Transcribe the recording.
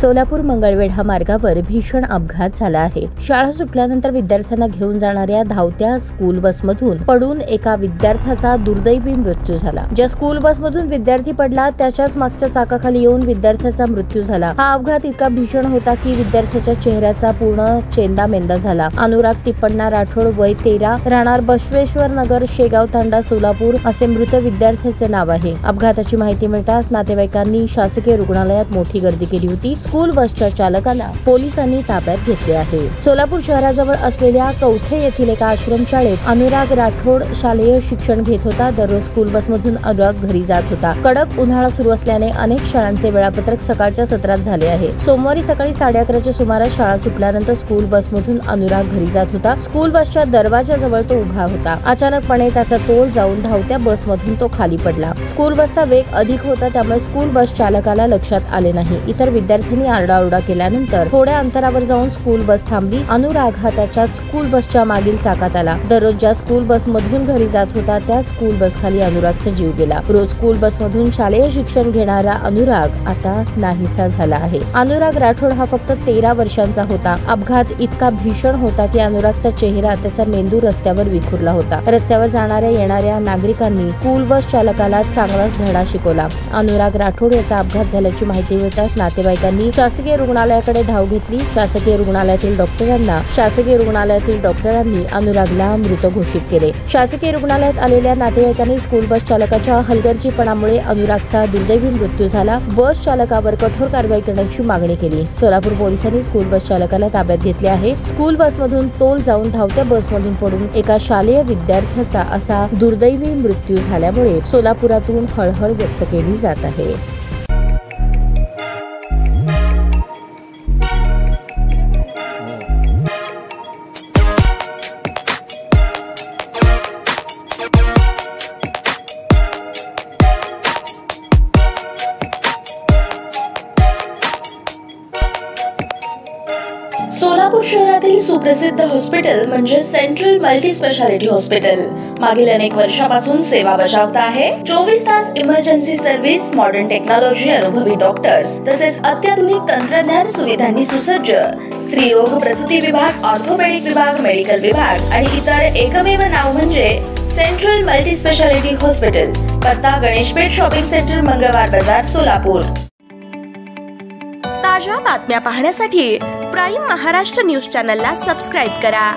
सोलापूर मंगळवेढा मार्गावर भीषण अपघात झाला आहे। शाळा सुटल्यानंतर विद्यार्थ्यांना घेऊन जाणाऱ्या धावत्या स्कूल बसमधून पडून एका विद्यार्थ्याचा दुर्दैवी मृत्यू झाला। ज्या स्कूल बसमधून विद्यार्थी पडला त्याच्याच मागच्या चाकाखाली येऊन विद्यार्थ्याचा मृत्यू झाला। हा अपघात इतका भीषण होता की विद्यार्थ्याच्या चेहऱ्याचा पूर्ण चेंदामेंदा झाला। अनुराग तिप्पण्णा राठोड, वय 13, राहणार बसवेश्वर नगर, शेगाव तांडा, सोलापूर असे मृत विद्यार्थ्याचे नाव आहे। अपघाताची माहिती मिळताच नातेवाईकांनी शासकीय रुग्णालयात मोठी गर्दी केली होती। स्कूल बसच्या चालकाला पोलिसांनी ताब्यात घेतले आहे। सोलापूर शहराजवळ असलेल्या कवठे येथील एका आश्रमशाळेत अनुराग राठोड शालेय शिक्षण घेत होता। दररोज स्कूल बसमधून अनुराग घरी जात होता। कडक उन्हाळा सुरू असल्याने अनेक शाळांचे वेळापत्रक सकाळच्या सत्रात झाले आहे। सोमवारी सकाळी 11:30च्या सुमारास शाळा सुटल्यानंतर स्कूल बसमधून अनुराग घरी जात होता। स्कूल बसच्या दरवाजाजवळ तो उभा होता। अचानकपणे त्याचा तोल जाऊन धावत्या बसमधून तो खाली पडला। स्कूल बसचा वेग अधिक होता त्यामुळे स्कूल बस चालकाला लक्षात आले नाही। इतर विद्यार्थ्यांनी आरडाओरडा केल्यानंतर थोड्या अंतरावर जाऊन स्कूल बस थांबली। अनुराग हा त्याच्या स्कूल बसच्या मागील चाकात आला। दररोज ज्या स्कूल बस मधून घरी जात होता त्याच स्कूल बस खाली अनुरागचा जीव गेला। रोज स्कूल बस मधून शालेय शिक्षण घेणारा अनुराग आता नाहीसा झाला आहे। अनुराग राठोड हा फक्त 13 वर्षांचा होता। अपघात इतका भीषण होता की अनुरागचा चेहरा, त्याचा मेंदू रस्त्यावर विखुरला होता। रस्त्यावर जाणाऱ्या येणाऱ्या नागरिकांनी स्कूल बस चालकाला चांगलाच धडा शिकवला। अनुराग राठोड याचा अपघात झाल्याची माहिती मिळताच नातेवाईकांनी शासकीय रुग्णालयाकडे धाव घेतली। शासकीय रुग्णालयातील अनुरागला मृत घोषित केले। शासकीय रुग्णालयात आलेल्या नातेवाईकांनी स्कूल बस चालकाच्या हलगर्जीपणामुळे अनुरागचा दुर्दैवी मृत्यू झाला। बस चालकावर कठोर कारवाई करण्याची मागणी केली। सोलापूर पोलिसांनी स्कूल बस चालकाला ताब्यात घेतले आहे। स्कूल बसमधून तोल जाऊन धावत्या बसमधून पडून एका शालेय विद्यार्थ्याचा असा दुर्दैवी मृत्यू झाल्यामुळे सोलापुरातून हळहळ व्यक्त केली जात आहे। सोलापूर शहरातील सुप्रसिद्ध हॉस्पिटल म्हणजे सेंट्रल मल्टी स्पेशालिटी हॉस्पिटल मागील अनेक वर्षापासून सेवा बजावत आहे। 24 तास इमर्जन्सी सर्व्हिस, मॉडर्न टेक्नॉलॉजी, अनुभवी डॉक्टर्स तसेच अत्याधुनिक तंत्रज्ञान सुविधांनी सुसज्ज स्त्रीरोग, प्रसूती विभाग, ऑर्थोपेडिक विभाग, मेडिकल विभाग आणि इतर एकमेव नाव म्हणजे सेंट्रल मल्टी स्पेशालिटी हॉस्पिटल। पत्ता गणेशपेठ शॉपिंग सेंटर, मंगळवार बाजार, सोलापूर। ताज्या बातम्या पाहण्यासाठी प्राईम महाराष्ट्र न्यूज चॅनलला सबस्क्राईब करा।